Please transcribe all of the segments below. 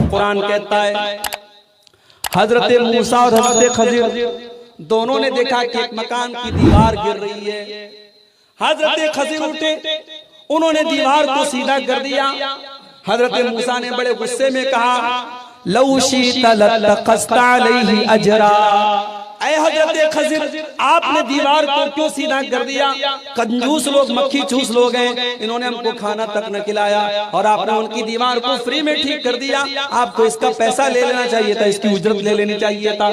कुरान कहता है हजरत मूसा और हजरत खजीर दोनों ने देखा कि एक मकान की दीवार गिर रही है। हजरत खजीर उठे, उन्होंने दीवार को सीधा कर दिया। हजरत मूसा ने बड़े गुस्से में कहा लौ शीता लतखस्ता अलैहि अजरा, ऐ हजरत खजीर आपने दीवार को क्यों सीधा कर दिया? कंजूस लोग, मक्खी चूस लोग हैं, इन्होंने हमको खाना तक न खिलाया और आपने उनकी दीवार को फ्री में ठीक कर दिया। आपको इसका पैसा ले लेना चाहिए था, इसकी उजरत ले लेनी चाहिए था।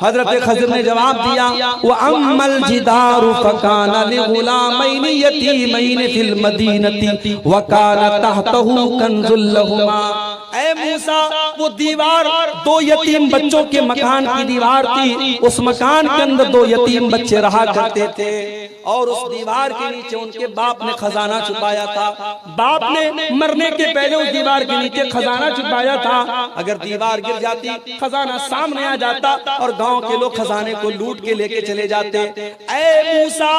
हजरत खजीर ने जवाब दिया व अम्मल जिदारु फकाना लिगुलामैनि यतीमैनि फिल मदीनति व काना तहतहु कंजुल लहुमा। ऐ मूसा, वो दीवार दो यतीम बच्चों के मकान की दीवार थी, उस मकान के अंदर दो यतीम बच्चे रहा करते थे और उस दीवार के नीचे उनके बाप ने खजाना छुपाया था। बाप ने मरने के पहले उस दीवार के नीचे खजाना छुपाया था। अगर दीवार गिर जाती, खजाना सामने आ जाता और गांव के लोग खजाने को लूट के लेके चले जाते। ऐ मूसा,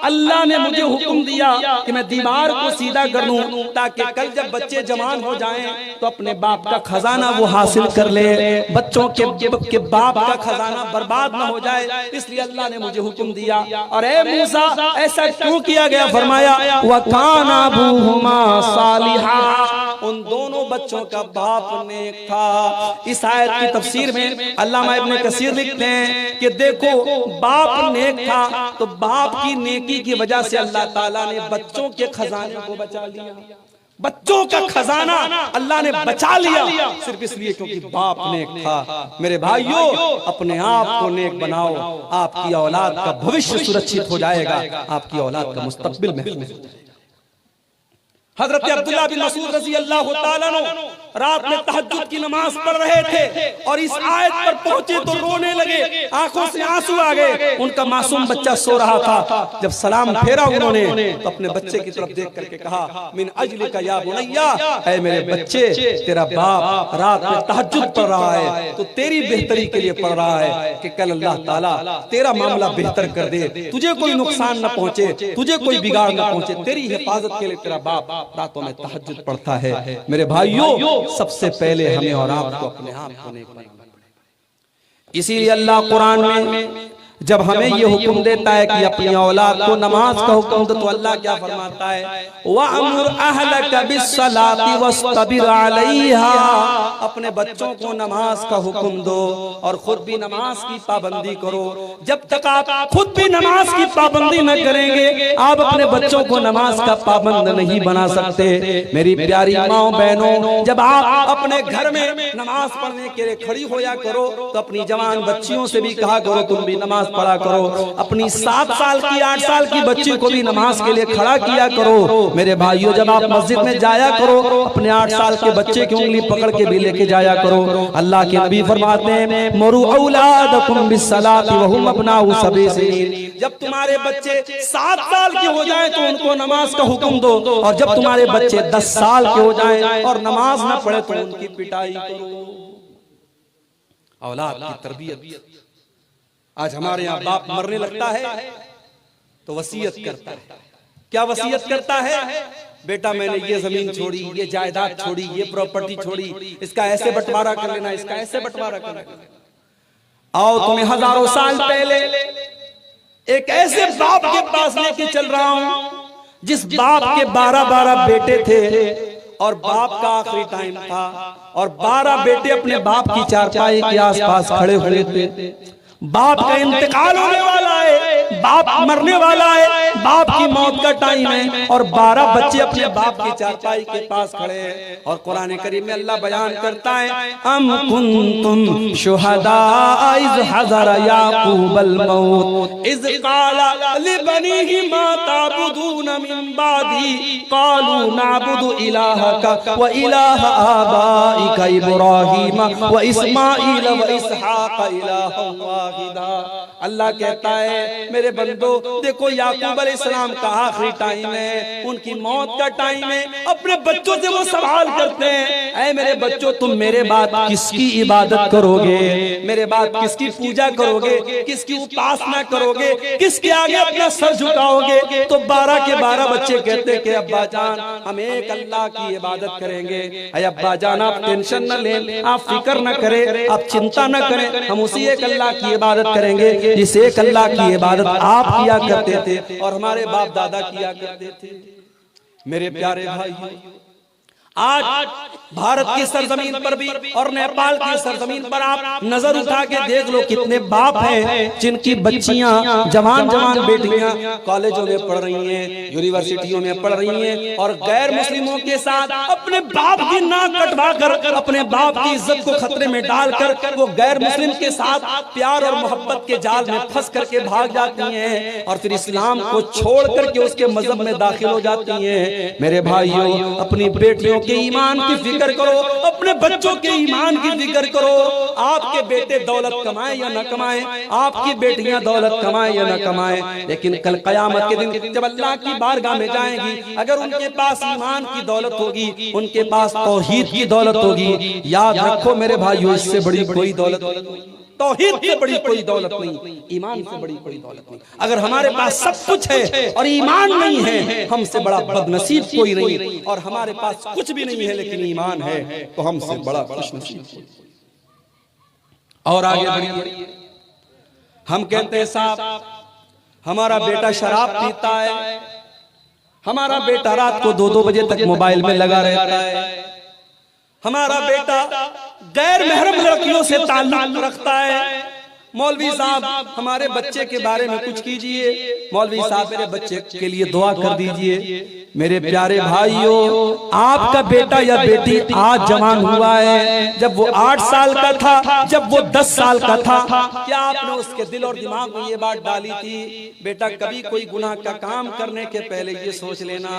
अल्लाह ने मुझे हुक्म दिया कि मैं दीवार को सीधा कर दूं ताकि कल जब बच्चे जवान हो जाएं तो अपने बाप का खजाना वो हासिल कर ले, बच्चों के बाप का खजाना बर्बाद न हो जाए, इसलिए अल्लाह ने मुझे हुक्म दिया। और ऐ मूसा, ऐसा क्यों किया गया? फरमाया वकाना अबूहुमा सालिहा, उन दोनों बच्चों का बाप नेक था। इस आयत की तफसीर में अल्लामा इब्न कसीर लिखते हैं कि देखो, बाप नेक था तो बाप की नेकी की वजह से अल्लाह ताला ने बच्चों के खजाने को बचा लिया। बच्चों का खजाना अल्लाह ने बचा लिया सिर्फ इसलिए क्योंकि बाप नेक था। मेरे भाइयों, अपने आप को नेक बनाओ, आपकी औलाद का भविष्य सुरक्षित हो जाएगा, आपकी औलाद का मुस्तकबिल महफूज हो जाएगा। हजरत अब्दुल्लाह बिन मसूद रज़ी अल्लाह ताला अन्हु रात में तहज्जुद की नमाज पढ़ रहे थे और इस आयत पर पहुंचे तो रोने लगे, आंखों से आंसू आ गए। उनका मासूम बच्चा सो रहा था। जब सलाम फेरा उन्होंने तो अपने बच्चे की तरफ देख करके कहा मिन अजलिका या बुनैया, ऐ मेरे बच्चे, तेरा बाप रात में तहज्जुद पढ़ रहा है तो तेरी बेहतरी के लिए पढ़ रहा है कि कल अल्लाह ताला तेरा मामला बेहतर कर दे, तुझे कोई नुकसान न पहुंचे, तुझे कोई बिगाड़ न पहुंचे, तेरी हिफाजत के लिए तेरा बाप रातों में तहज्जुद पढ़ता है। मेरे भाइयों, सबसे पहले हमें और आपको अपने आप को नेक बनाना पड़ेगा। इसीलिए अल्लाह कुरान में जब हमें ये हुक्म देता है कि अपनी औलाद को नमाज का हुक्म दो तो अल्लाह क्या फरमाता है वअमुर अहलका बिस्सलाति वस्तबिर अलैहा, अपने बच्चों को नमाज का हुक्म दो और खुद भी नमाज की पाबंदी करो। जब तक आप खुद भी नमाज की पाबंदी न करेंगे, आप अपने बच्चों को नमाज का पाबंद नहीं बना सकते। मेरी प्यारी माओ बहनों, जब आप अपने घर में नमाज पढ़ने के लिए खड़ी होया करो तो अपनी जवान बच्चियों से भी कहा करो तुम भी नमाज पढ़ा करो। अपनी 7 साल की 8 साल की बच्ची को भी नमाज के लिए खड़ा किया करो। मेरे भाइयों, जब आप मस्जिद में जाया करो, अपने 8 साल के बच्चे की उंगली पकड़ के भी लेके जाया करो। अल्लाह के नबी फरमाते हैं मरु औलादकुम बिस्सलाति वहुम अबनाउ सबई सिनीन, जब तुम्हारे बच्चे 7 साल के हो जाएं तो उनको नमाज का हुक्म दो और जब तुम्हारे बच्चे 10 साल के हो जाएं और नमाज न पढ़े तो उनकी पिटाई करो। औलाद की तरबियत। आज हमारे यहाँ बाप मरने लगता है तो वसीयत करता है। क्या वसीयत करता है? बेटा मैंने ये जमीन छोड़ी, ये जायदाद छोड़ी, ये प्रॉपर्टी छोड़ी, इसका ऐसे बंटवारा कर लेना, इसका ऐसे बंटवारा कर लेना। आओ तुम्हें हजारों साल पहले एक ऐसे बाप के पास लेके चल रहा हूं जिस बाप के 12-12 बेटे थे और बाप का आखिरी टाइम था और 12 बेटे अपने बाप की चारपाई के आसपास खड़े हुए थे। बाप का इंतकाल होने वाला है, बाप मरने वाला है, बाप की मौत का टाइम है और 12 बच्चे अपने बाप की चारपाई के पास खड़े हैं। और कुरान करीम में अल्लाह बयान करता है अम कुंतुम शुहदा इज़ हज़र याकूबल मौत इज़ क़ाला लिबनीहि मा ताबुदून मिन बादी क़ालू नअबुदु इलाहका व इलाह आबाइका इब्राहीम व इस्माईल व इसहाक इलाहा। अल्लाह कहता है मेरे बंदो देखो, याकूब अलैहिस्सलाम का आखिरी टाइम है, उनकी मौत का टाइम है। अपने बच्चों से वो सवाल करते हैं ऐ मेरे बच्चों, तुम मेरे बाद किसकी इबादत करोगे, मेरे बाद किसकी पूजा करोगे, किसकी उपासना करोगे, किसके आगे अपना सर झुकाओगे तो 12 के 12 बच्चे कहते कि अब्बा जान हम एक अल्लाह की इबादत करेंगे। अरे अब्बा जान आप टेंशन न लें, आप फिक्र न करें, आप चिंता न करें, हम उसी एक अल्लाह की इबादत करेंगे जिस एक अल्लाह की इबादत आप किया करते थे और हमारे बाप दादा किया करते थे। मेरे प्यारे भाई, आज भारत की सरजमीन पर भी और नेपाल की सरजमीन पर आप नजर उठा के देख लो कितने बाप हैं जिनकी बच्चियां जवान जवान बेटियां कॉलेजों में पढ़ रही हैं, यूनिवर्सिटियों में पढ़ रही हैं और गैर मुस्लिमों के साथ अपने बाप की नाक कटवा कर, अपने बाप की इज्जत को खतरे में डालकर वो गैर मुस्लिम के साथ प्यार और मोहब्बत के जाल में फंस करके भाग जाती हैं और फिर इस्लाम को छोड़ करके उसके मजहब में दाखिल हो जाती हैं। मेरे भाइयों, अपनी बेटियों के ईमान की फिक्र करो, अपने बच्चों के ईमान की फिक्र करो। आपके बेटे दौलत कमाएं या न कमाएं, आपकी बेटियां दौलत कमाएं या न कमाएं, लेकिन कल कयामत के दिन जब अल्लाह की बारगाह में जाएंगी, अगर उनके पास ईमान की दौलत होगी, उनके पास तौहीद की दौलत होगी, याद रखो मेरे भाइयों, इससे बड़ी कोई दौलत नहीं, तौहीद से बड़ी कोई दौलत नहीं, ईमान से बड़ी कोई दौलत नहीं। अगर हमारे पास सब कुछ है और ईमान नहीं है, हमसे बड़ा बदनसीब कोई नहीं, और हमारे पास कुछ भी नहीं है लेकिन ईमान है तो हमसे बड़ा खुशनसीब कोई। और आगे बढ़िए, हम कहते हैं साहब हमारा बेटा शराब पीता है, हमारा बेटा रात को 2-2 बजे तक मोबाइल में लगा रहता है, हमारा बेटा गैर महरम लड़कियों से ताल्लुक रखता है। मौलवी साहब हमारे बच्चे के बारे में कुछ कीजिए, मौलवी साहब मेरे बच्चे के लिए दुआ कर दीजिए। मेरे प्यारे भाइयों, आपका बेटा या बेटी आज जवान हुआ है, जब वो 8 साल का था, जब वो 10 साल का था, क्या आपने उसके दिल और दिमाग में ये बात डाली थी, बेटा कभी कोई गुनाह का काम करने के पहले ये सोच लेना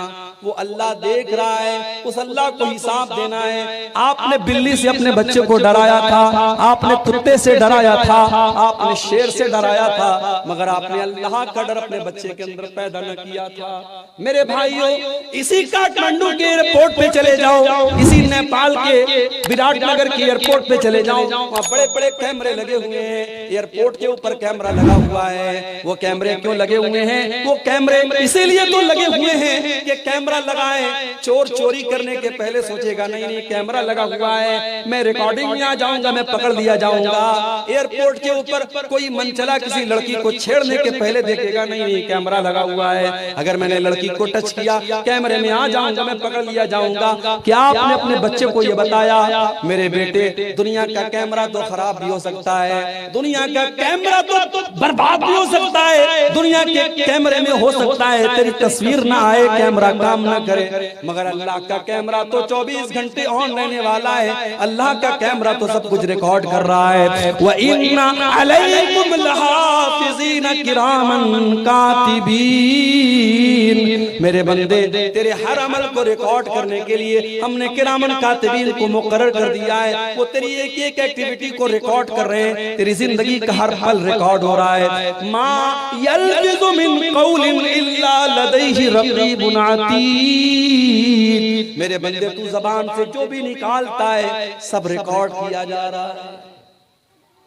वो अल्लाह देख रहा है, उस अल्लाह को हिसाब देना है। आपने बिल्ली से अपने बच्चे को डराया था, आपने कुत्ते से डराया था, आपने शेर से डराया था, मगर आपने अल्लाह का डर अपने बच्चे के अंदर पैदा न किया था। मेरे भाइयों, इसी काठमांडू के एयरपोर्ट पे चले जाओ, इसी नेपाल के विराटनगर के एयरपोर्ट पे चले जाओ, वहाँ बड़े बड़े कैमरे लगे हुए हैं, एयरपोर्ट के ऊपर कैमरा लगा हुआ है। वो कैमरे क्यों लगे हुए हैं? वो कैमरे इसीलिए तो लगे हुए हैं कि कैमरा लगाए, चोर चोरी करने के पहले सोचेगा नहीं नहीं कैमरा लगा हुआ है, मैं रिकॉर्डिंग में आ जाऊंगा, मैं पकड़ लिया जाऊंगा। एयरपोर्ट के ऊपर कोई मनचला किसी लड़की को छेड़ने के पहले देखेगा नहीं नहीं कैमरा लगा हुआ है, अगर मैंने लड़की को टच किया कैमरे में आ जाऊंगा, मैं पकड़ लिया जाऊंगा। क्या आपने अपने बच्चे को ये बताया, मेरे बेटे दुनिया का कैमरा तो खराब भी हो सकता है, दुनिया का कैमरा तो बर्बाद भी हो सकता है, दुनिया के कैमरे में हो सकता है तेरी तस्वीर ना आए, कैमरा काम ना करे, मगर अल्लाह का कैमरा तो 24 घंटे ऑन रहने वाला है। अल्लाह का कैमरा तो सब कुछ रिकॉर्ड कर रहा है। व इन्ना अलैकुम लहाफिज़ीन किरामन कातिबीन, मेरे बंदे तेरे हर अमल को रिकॉर्ड करने के लिए हमने किरामन कातिबीन को मुकर्रर कर दिया है। वो तेरी एक एक एक्टिविटी को रिकॉर्ड कर रहे हैं, तेरी जिंदगी का हर पल रिकॉर्ड हो रहा है। मा यल्फिज़ु मिन क़ौलिन इल्ला लदैहि रक़ीबुन अतीद, मेरे बंदे तू जबान से जो भी निकालता है सब रिकॉर्ड किया जा रहा है।